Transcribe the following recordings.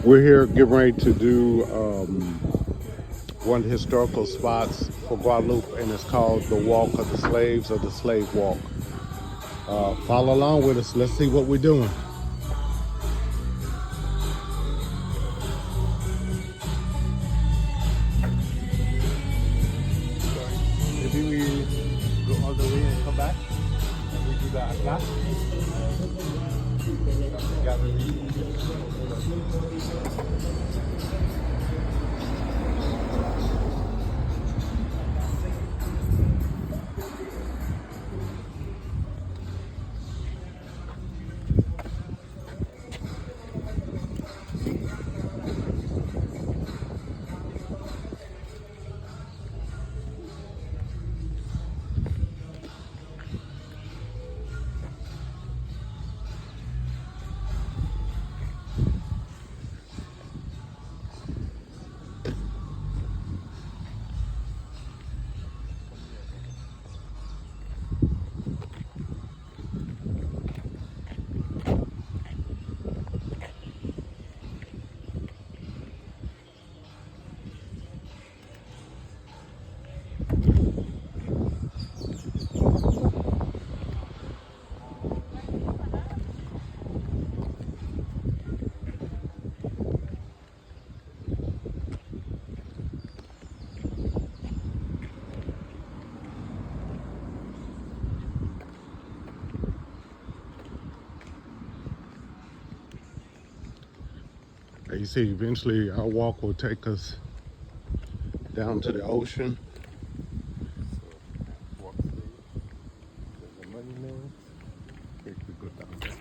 We're here getting ready to do one of the historical spots for Guadeloupe, and it's called the Walk of the Slaves, or the Slave Walk. Follow along with us. Let's see what we're doing. Maybe we go all the way and come back, and we do that at last. You see, eventually our walk will take us down to the ocean. So, walk through. There's a monument. We could go down there.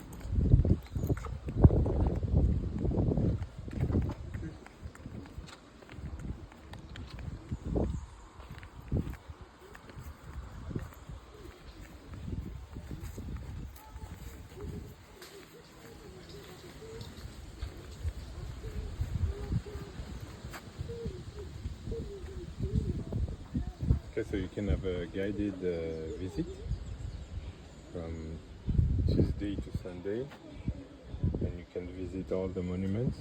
Okay, so you can have a guided visit from Tuesday to Sunday, and you can visit all the monuments.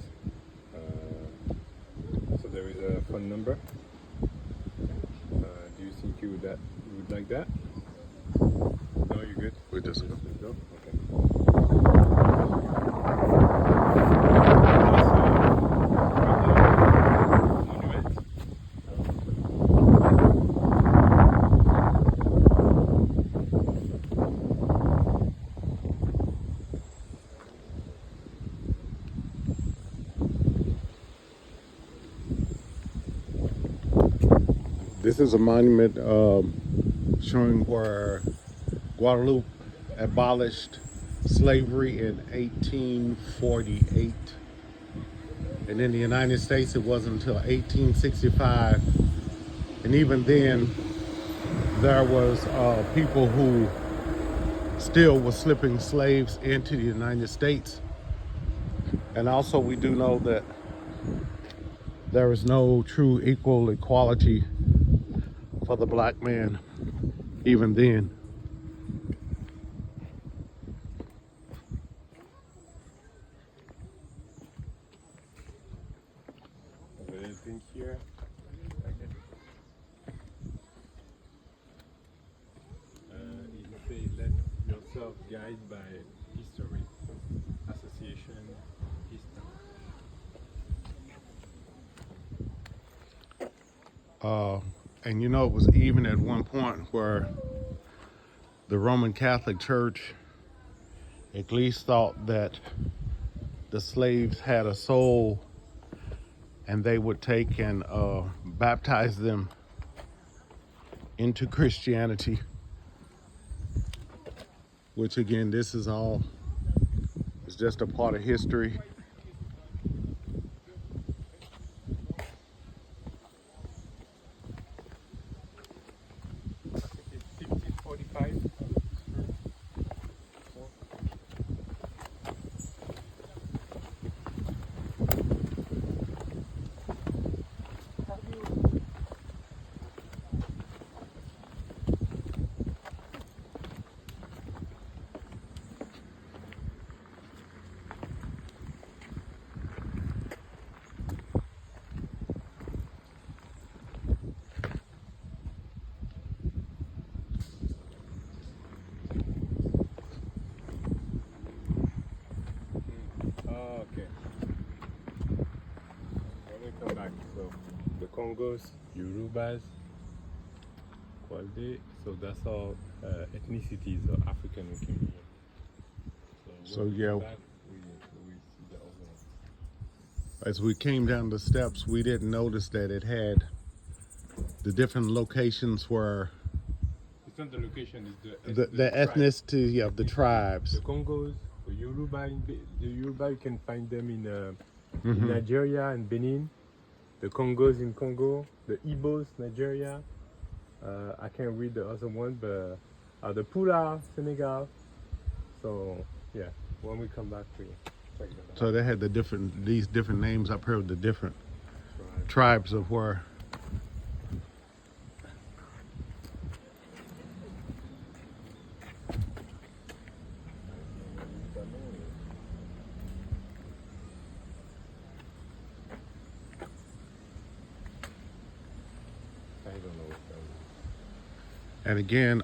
So there is a phone number. Do you think you would like that? No, you're good? We just go. Okay. This is a monument showing where Guadeloupe abolished slavery in 1848. And in the United States, it wasn't until 1865. And even then, there was people who still were slipping slaves into the United States. And also, we do know that there is no true equal equality for the black man, even then. Anything here? You say let yourself guide by history, association, history. And you know, it was even at one point where the Roman Catholic Church at least thought that the slaves had a soul, and they would take and baptize them into Christianity. Which again, this is all, it's just a part of history. Congos, Yorubas, Guadeloupe. So that's all ethnicities of African who came here. So, when we yeah. come back, we see the other one. As we came down the steps, we didn't notice that it had the different locations where It's not the location, it's the tribe. ethnicity of the tribes. The Congos, the Yoruba, you can find them in Nigeria and Benin. The Congos in Congo, the Igbos, Nigeria. I can't read the other one, but the Pula, Senegal. So yeah, when we come back, we check that out. So they had these different names up here of the different tribes of where. I don't know what that is. And again,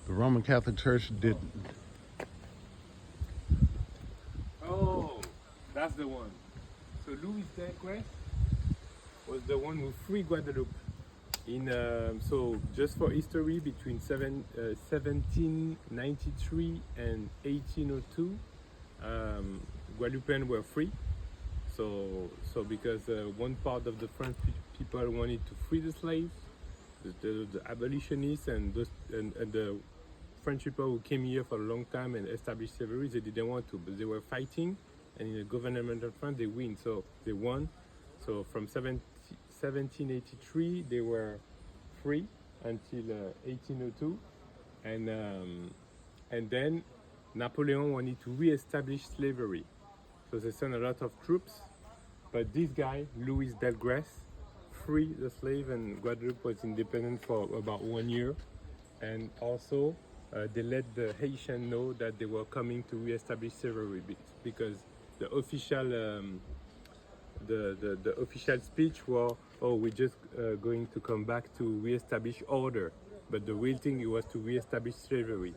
the Roman Catholic Church did. Oh, that's the one. So Louis Delgrès was the one who freed Guadeloupe. So just for history, between 1793 and 1802, Guadeloupan were free. So because one part of the French people wanted to free the slaves, the abolitionists and the French people who came here for a long time and established slavery, they didn't want to, but they were fighting, and in the government of France, they win. So they won. So from 1783, they were free until 1802, and then Napoleon wanted to re-establish slavery. So they sent a lot of troops, but this guy, Louis Delgrès, freed the slave, and Guadeloupe was independent for about 1 year. And also, they let the Haitian know that they were coming to re-establish slavery, because the official the official speech was, "Oh, we're just going to come back to re-establish order," but the real thing was to re-establish slavery.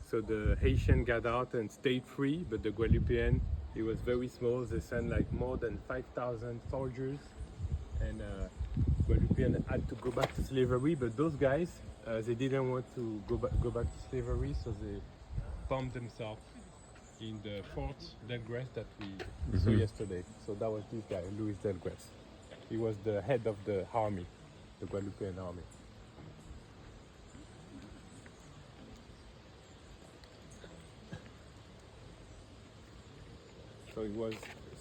So the Haitian got out and stayed free, but the Guadeloupean, it was very small. They sent like more than 5,000 soldiers, and Guadeloupean had to go back to slavery. But those guys, they didn't want to go back to slavery, so they bombed themselves in the Fort Delgrès that we saw yesterday. So that was this guy, Louis Delgrès. He was the head of the army, the Guadeloupean army.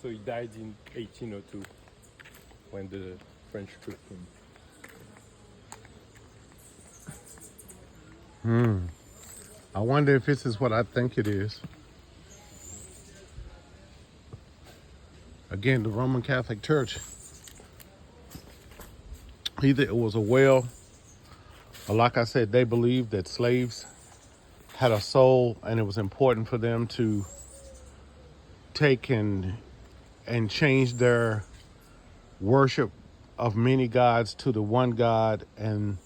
So he died in 1802 when the French troops came. I wonder if this is what I think it is. Again, the Roman Catholic Church, either it was a well, or like I said, they believed that slaves had a soul, and it was important for them to take and change their worship of many gods to the one God, and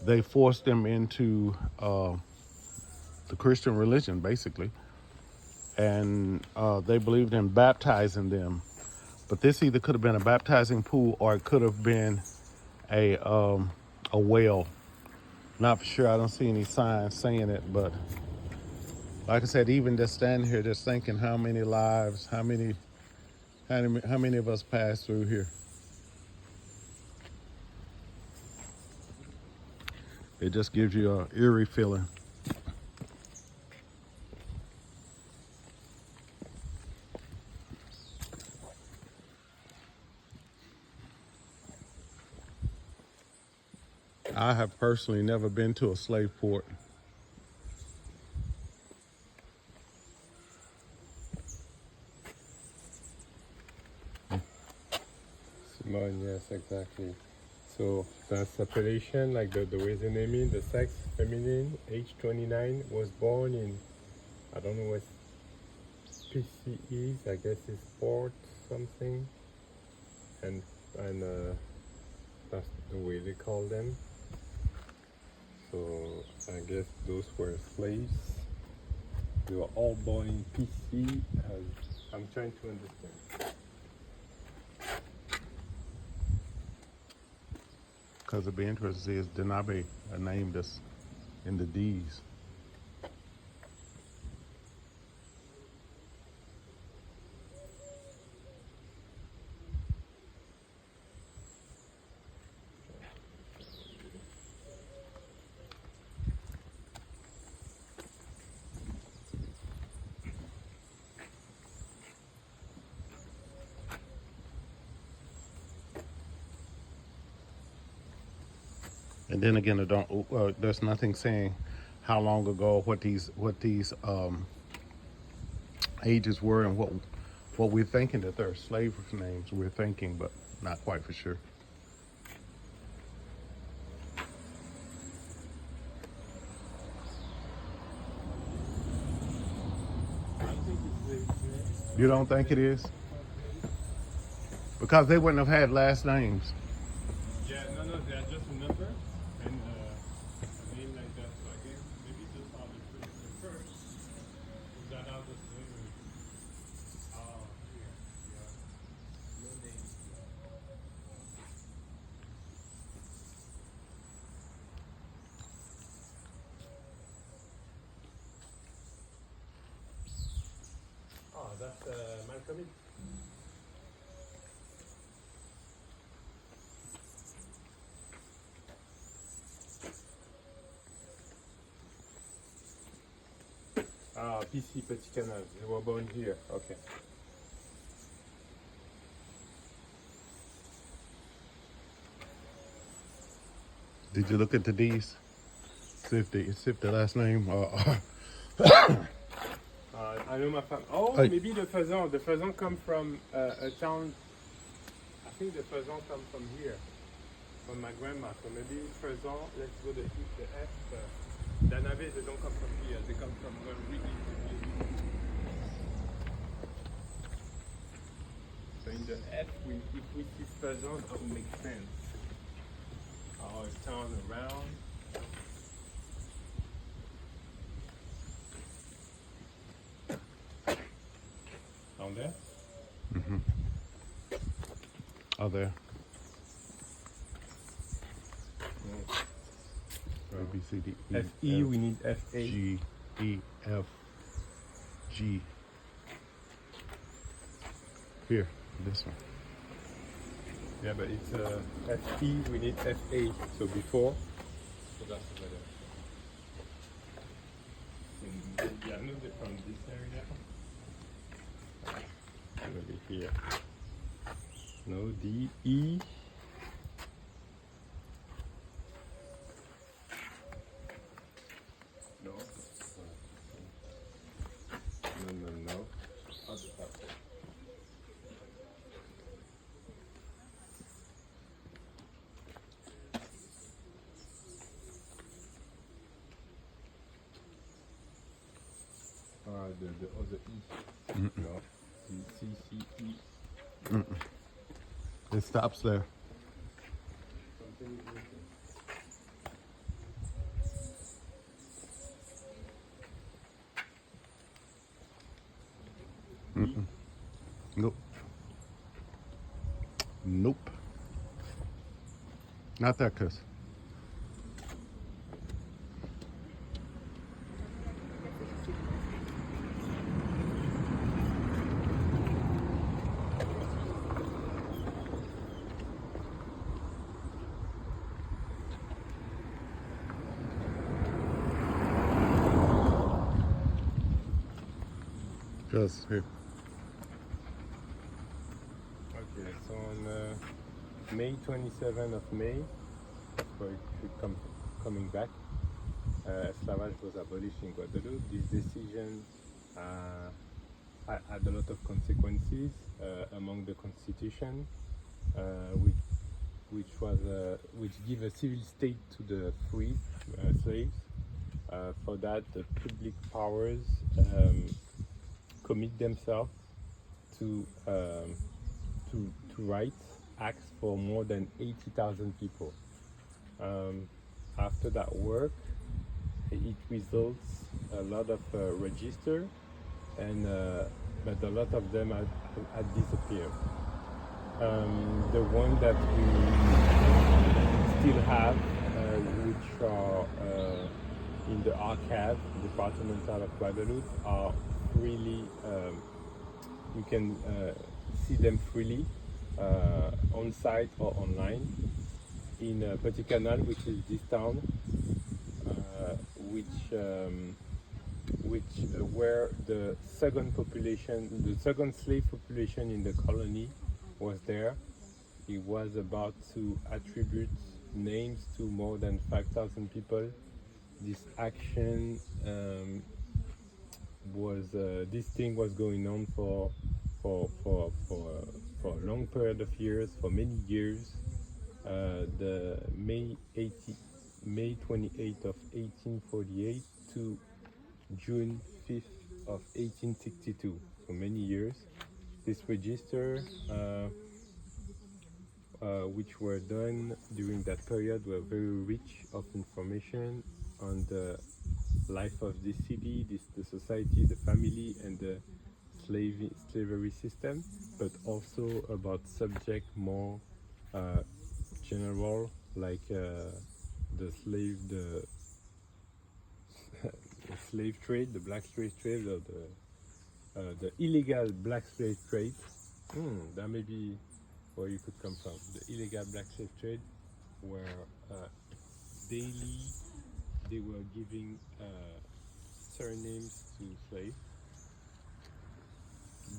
they forced them into the Christian religion, basically. And they believed in baptizing them. But this either could have been a baptizing pool, or it could have been a well. Not for sure. I don't see any signs saying it, but like I said, even just standing here, just thinking how many lives, how many of us passed through here. It just gives you an eerie feeling. I have personally never been to a slave port. Simone, yes, exactly. So that's appellation, like the way they name it, the sex, feminine, age 29, was born in, I don't know what PC is, I guess it's port something, and that's the way they call them. So I guess those were slaves. They were all born in PC, I'm trying to understand. Because it'd be interesting to see is Denabe a name that's in the D's. And then again, it don't. There's nothing saying how long ago, what these ages were, and what we're thinking that they're slave names. We're thinking, but not quite for sure. I think it's You don't think it is? Because they wouldn't have had last names. yeah, no, they are just a number and a name like that. So I guess maybe those are the first who got out of slavery. Here, yeah. No name. Oh, that's Malcolm X. Ah, PC Petit Canal. They were born here. Okay. Did you look at the D's? See if the last name. I know my family. Oh, Hey. maybe the faisan. The faisan come from a town. I think the faisan come from here, from my grandma. So maybe faisan. Let's go the F. Danabe, they don't come from here. They come from really. So in the F, if we see faisan, that would make sense. Our town around. Down there? Oh, there. A B C D E F E, F, we need F A. G E F G. Here, this one. Yeah, but it's F E, we need F A. So before. So that's over there. Yeah, I know they're from this area. Maybe here. No, D E. No. No. I'll just have to. The other E. No. C E. It stops there. Something is missing. Nope. Nope. Not that cuz. Just here. Okay, so on May 27th of May, so it should coming back, esclavage was abolished in Guadeloupe. This decision had a lot of consequences among the constitution, which give a civil state to the free slaves. For that, the public powers commit themselves to write acts for more than 80,000 people. After that work, it results a lot of register and but a lot of them had disappeared. The one that we still have, which are in the archive departmental of Guadeloupe, are freely, you can see them freely on site or online. In Petit Canal, which is this town, where the second slave population in the colony was there. He was about to attribute names to more than 5,000 people. This action this thing was going on for a long period of years, for many years. The May 28th of 1848 to June 5th of 1862, so many years. This register, which were done during that period, were very rich of information on the life of the city, the society, the family, and the slavery system, but also about subject more general, like the slave trade, the black slave trade, or the illegal black slave trade. That may be where you could come from. The illegal black slave trade, where daily they were giving surnames to slaves.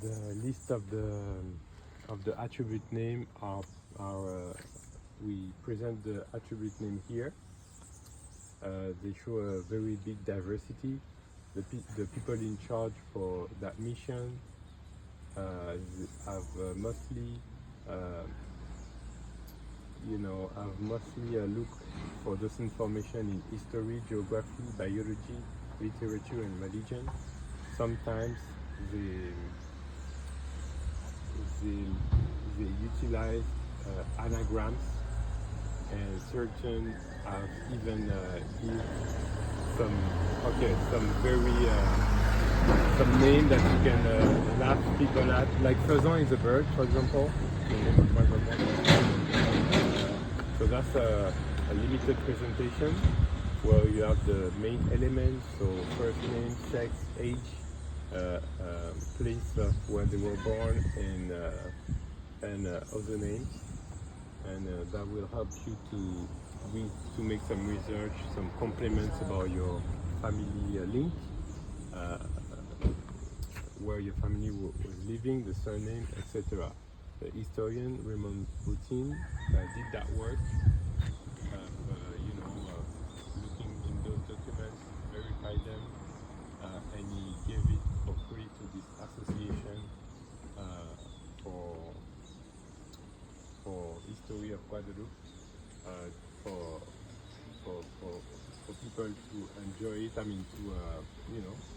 The list of the attribute name are we present the attribute name here. They show a very big diversity. The people in charge for that mission have mostly looked for this information in history, geography, biology, literature, and religion. Sometimes they utilize anagrams, and certain have even give some name that you can laugh people at. Like Faisan is a bird, for example. So that's a limited presentation where you have the main elements, so first name, sex, age, place of where they were born, and other names, and that will help you to make some research, some compliments about your family link, where your family was living, the surname, etc. The historian Raymond Boutin did that work, looking in those documents, verified them, and he gave it for free to this association for history of Guadeloupe, for people to enjoy it. I mean,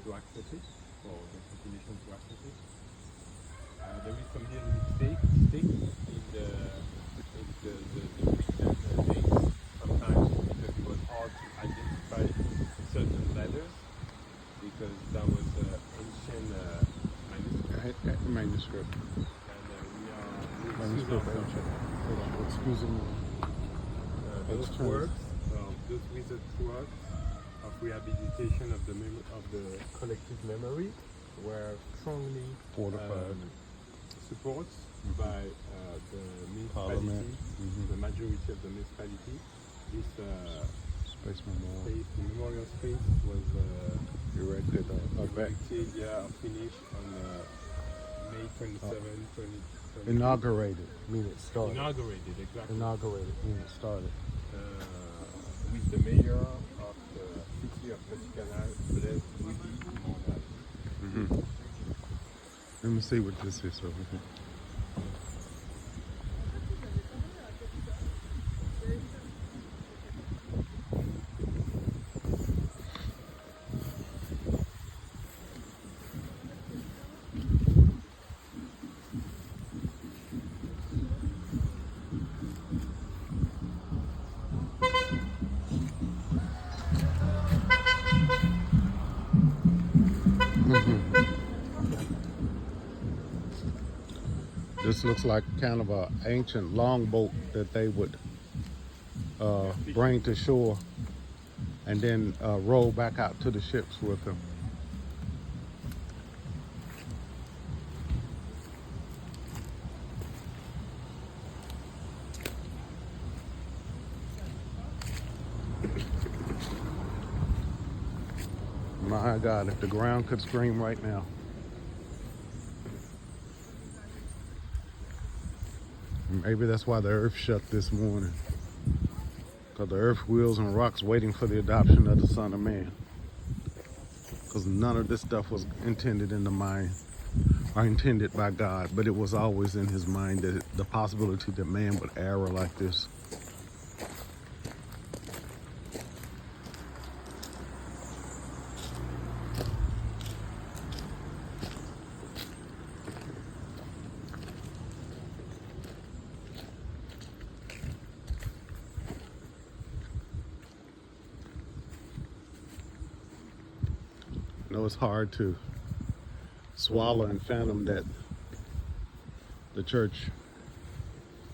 to access it, for the population to access it. There is some little mistake in the written names sometimes, because it was hard to identify certain letters, because that was ancient Manuscript. And Excuse me. those research works of rehabilitation of the collective memory were strongly supported by the municipality, the majority of the municipality. This Space memorial space was erected, finished on May 27, 2020. inaugurated, meaning it started. Inaugurated, exactly. Inaugurated, meaning it started. With the mayor of the city of Petit Canal, Blaise Willy. Let me see what this is over here. This looks like kind of an ancient longboat that they would bring to shore and then roll back out to the ships with them. My God, if the ground could scream right now. Maybe that's why the earth shook this morning. Because the earth wheels and rocks waiting for the adoption of the Son of Man. Because none of this stuff was intended in the mind or intended by God, but it was always in his mind that the possibility that man would err like this. I know it's hard to swallow and fathom that the church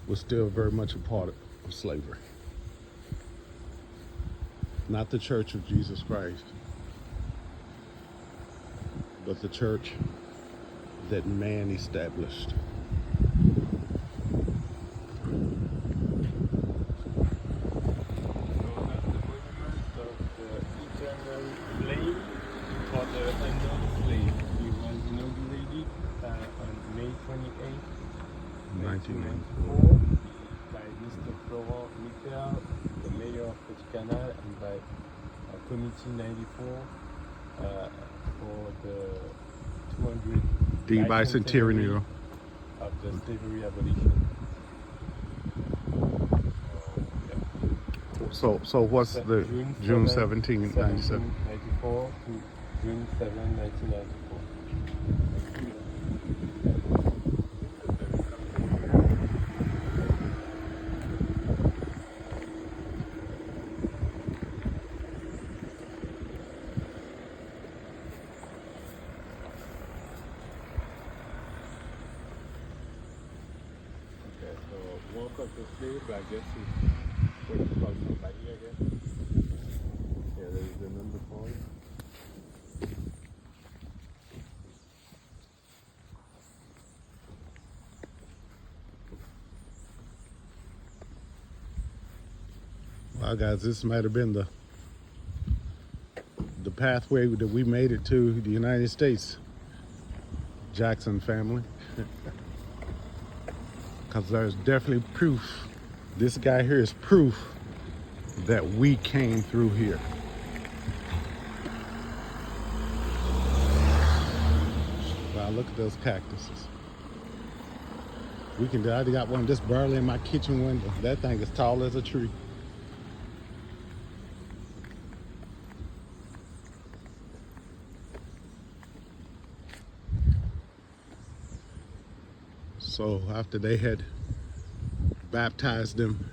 was still very much a part of slavery. Not the church of Jesus Christ, but the church that man established. For the unknown slave. He was inaugurated on May 28, 1994 by Mr. Florent Michel, the mayor of Petit Canal, and by Committee 94 for the 200 The bicentennial of the slavery abolition. So what's the June 17, 97? 1994 to June 7, 1994. Okay, so walk up the slave, I guess it's what you call somebody, I guess. Yeah, there's the number for it. Wow, guys, this might have been the pathway that we made it to the United States. Jackson family. Because there's definitely proof. This guy here is proof that we came through here. Wow, look at those cactuses. I got one just barely in my kitchen window. That thing is tall as a tree. So after they had baptized them,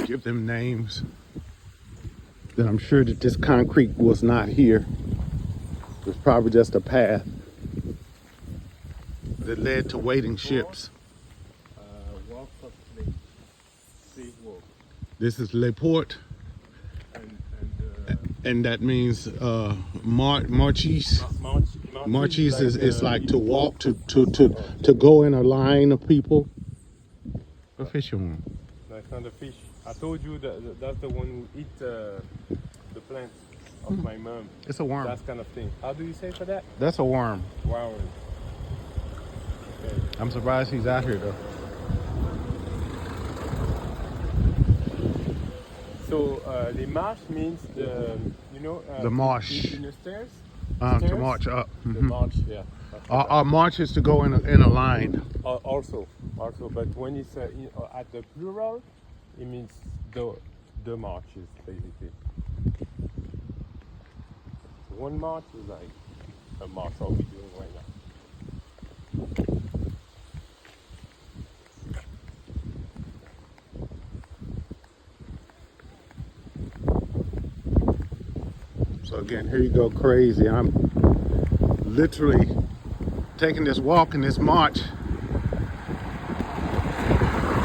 give them names, then I'm sure that this concrete was not here. It was probably just a path that led to waiting ships. Walk of slave. Slave walk. This is Le Port, and that means marchis. Marchis is like to walk, to go in a line of people. What fish you want? That's not a fish. I told you that that's the one who eat the plants of my mom. It's a worm. That kind of thing. How do you say for that? That's a worm. Wow. Okay. I'm surprised he's out here though. So les marches means The marsh. in the stairs. To march up. The march, yeah. March is to go in a line. Also, but when it's at the plural, it means the marches basically. One march is like a march. What we're doing right now. So again, here you go crazy. I'm literally taking this walk and this march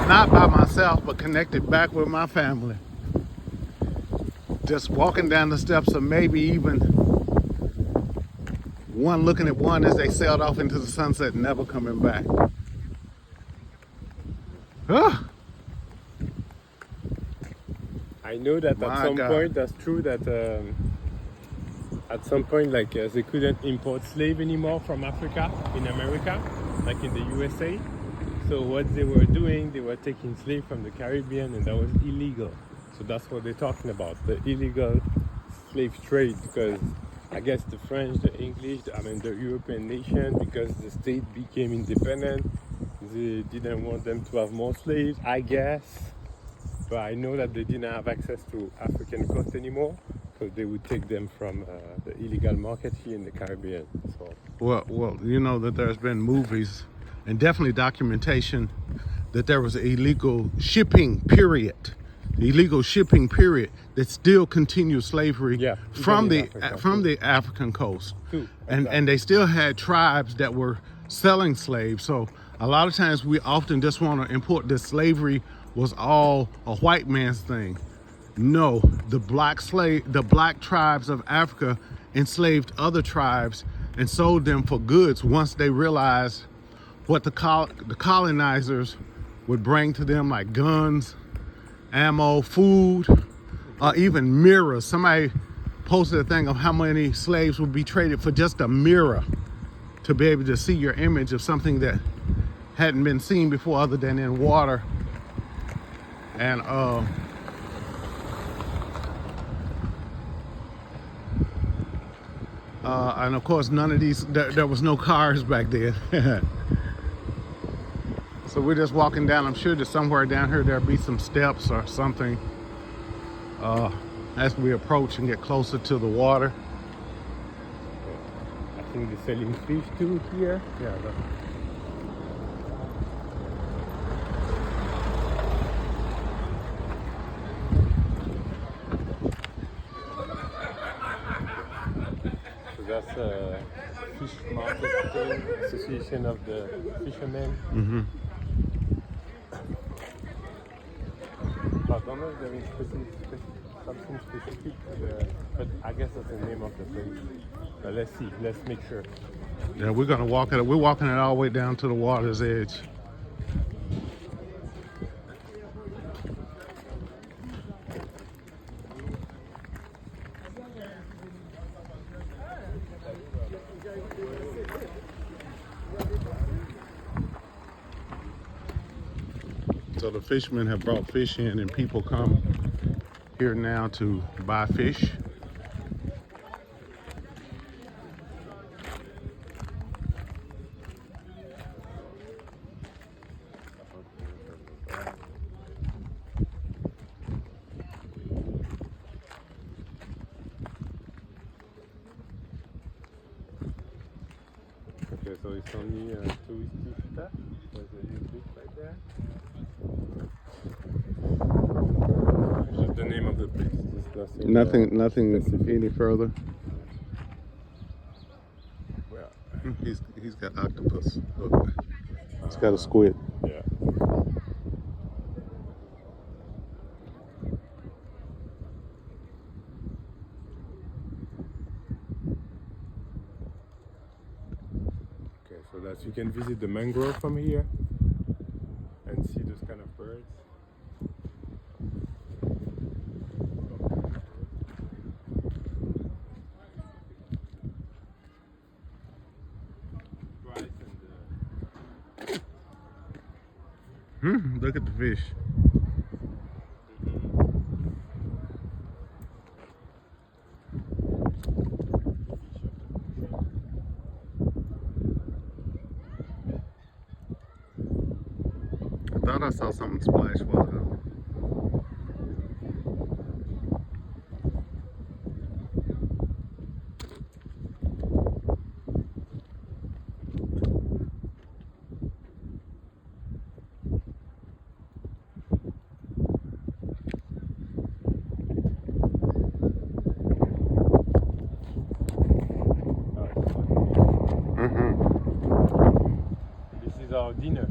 not by myself, but connected back with my family. Just walking down the steps, or maybe even one looking at one as they sailed off into the sunset, never coming back. Ah, I know that My at some God. point, that's true that at some point, like they couldn't import slave anymore from Africa in America, like in the USA. So what they were doing, they were taking slave from the Caribbean, and that was illegal. So that's what they're talking about, the illegal slave trade, because I guess the French, the English, the European nation, because the state became independent, they didn't want them to have more slaves, I guess. But I know that they didn't have access to African coast anymore, so they would take them from the illegal market here in the Caribbean. So well, you know that there's been movies and definitely documentation that there was an illegal shipping period. Illegal shipping period that still continued slavery Yeah, from even in the Africa, from too. the African coast, Too, and exactly. they still had tribes that were selling slaves. So a lot of times we often just want to import that slavery was all a white man's thing. No, the black tribes of Africa enslaved other tribes and sold them for goods once they realized what the colonizers would bring to them, like guns, ammo, food, or even mirrors. Somebody posted a thing of how many slaves would be traded for just a mirror to be able to see your image of something that hadn't been seen before other than in water. And of course, none of these, there was no cars back then. So we're just walking down. I'm sure that somewhere down here there'll be some steps or something as we approach and get closer to the water. I think they're selling fish too here. Yeah, so that's a fish market thing, Association of the Fishermen. I don't know if there is something specific, but I guess that's the name of the place. But let's see, let's make sure. Yeah, we're gonna walk it. We're walking it all the way down to the water's edge. So the fishermen have brought fish in, and people come here now to buy fish. Okay, so it's only touristy stuff. There's a new bridge right there. Just the name of the place. There's Nothing specific. any further. Well, He's got octopus. Look, he's got a squid. yeah. Okay, so that you can visit the mangrove from here and see those kind of birds. Look at the fish. I thought I saw something splash water. This is our dinner.